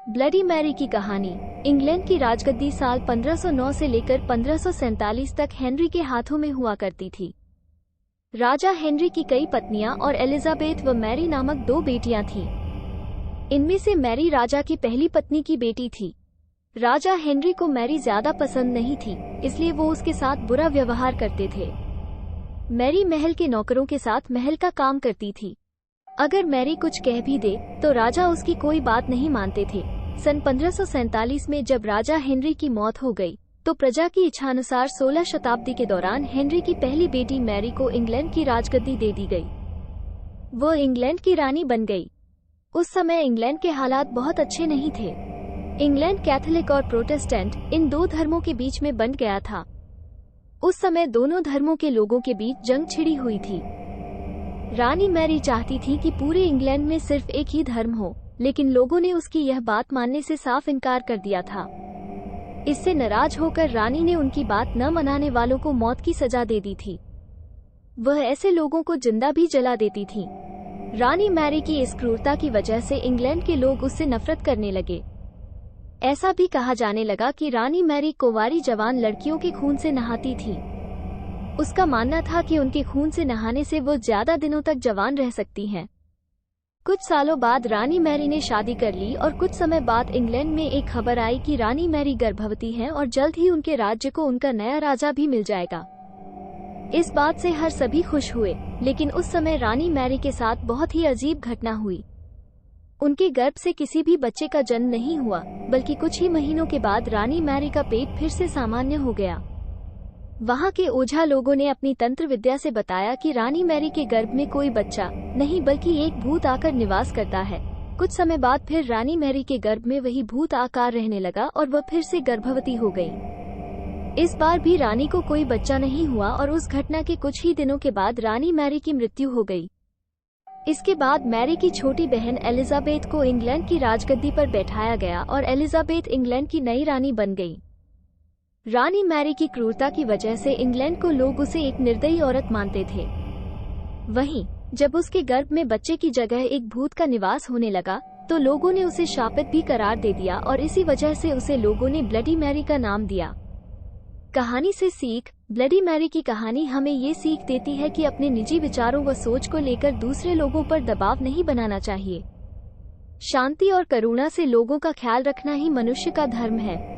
Bloody Mary की कहानी। England की राजगद्दी साल 1509 से लेकर 1547 तक हेनरी के हाथों में हुआ करती थी। राजा हेनरी की कई पत्नियां और एलिजाबेथ व मैरी नामक दो बेटियां थीं। इनमें से मैरी राजा की पहली पत्नी की बेटी थी। राजा हेनरी को मैरी ज्यादा पसंद नहीं थी, इसलिए वो उसके साथ बुरा व्यवहार करते थे। मैरी महल के नौकरों के साथ महल का काम करती थी। अगर मैरी कुछ कह भी दे तो राजा उसकी कोई बात नहीं मानते थे। सन 1547 में जब राजा हेनरी की मौत हो गई तो प्रजा की इच्छानुसार 16 शताब्दी के दौरान हेनरी की पहली बेटी मैरी को इंग्लैंड की राजगद्दी दे दी गई। वो इंग्लैंड की रानी बन गई। उस समय इंग्लैंड के हालात बहुत अच्छे नहीं थे। इंग्लैंड कैथोलिक और प्रोटेस्टेंट इन दो धर्मों के बीच में बंट गया था। उस समय दोनों धर्मों के लोगों के बीच जंग छिड़ी हुई थी। रानी मैरी चाहती थी कि पूरे इंग्लैंड में सिर्फ एक ही धर्म हो, लेकिन लोगों ने उसकी यह बात मानने से साफ इनकार कर दिया था। इससे नाराज होकर रानी ने उनकी बात न मनाने वालों को मौत की सजा दे दी थी। वह ऐसे लोगों को जिंदा भी जला देती थी। रानी मैरी की इस क्रूरता की वजह से इंग्लैंड के लोग उससे नफरत करने लगे। ऐसा भी कहा जाने लगा कि रानी मैरी कुंवारी जवान लड़कियों के खून से नहाती थी। उसका मानना था कि उनके खून से नहाने से वो ज्यादा दिनों तक जवान रह सकती हैं। कुछ सालों बाद रानी मैरी ने शादी कर ली और कुछ समय बाद इंग्लैंड में एक खबर आई कि रानी मैरी गर्भवती हैं और जल्द ही उनके राज्य को उनका नया राजा भी मिल जाएगा। इस बात से हर सभी खुश हुए, लेकिन उस समय रानी मैरी के साथ बहुत ही अजीब घटना हुई। उनके गर्भ से किसी भी बच्चे का जन्म नहीं हुआ, बल्कि कुछ ही महीनों के बाद रानी मैरी का पेट फिर से सामान्य हो गया। वहाँ के ओझा लोगों ने अपनी तंत्र विद्या से बताया कि रानी मैरी के गर्भ में कोई बच्चा नहीं बल्कि एक भूत आकर निवास करता है। कुछ समय बाद फिर रानी मैरी के गर्भ में वही भूत आकार रहने लगा और वह फिर से गर्भवती हो गई। इस बार भी रानी को कोई बच्चा नहीं हुआ और उस घटना के कुछ ही दिनों के बाद रानी मैरी की मृत्यु हो गई। इसके बाद मैरी की छोटी बहन एलिजाबेथ को इंग्लैंड की राजगद्दी पर बैठाया गया और एलिजाबेथ इंग्लैंड की नई रानी बन गई। रानी मैरी की क्रूरता की वजह से इंग्लैंड को लोग उसे एक निर्दयी औरत मानते थे। वहीं जब उसके गर्भ में बच्चे की जगह एक भूत का निवास होने लगा तो लोगों ने उसे शापित भी करार दे दिया और इसी वजह से उसे लोगों ने ब्लडी मैरी का नाम दिया। कहानी से सीख। ब्लडी मैरी की कहानी हमें ये सीख देती है कि अपने निजी विचारों व सोच को लेकर दूसरे लोगों पर दबाव नहीं बनाना चाहिए। शांति और करुणा से लोगों का ख्याल रखना ही मनुष्य का धर्म है।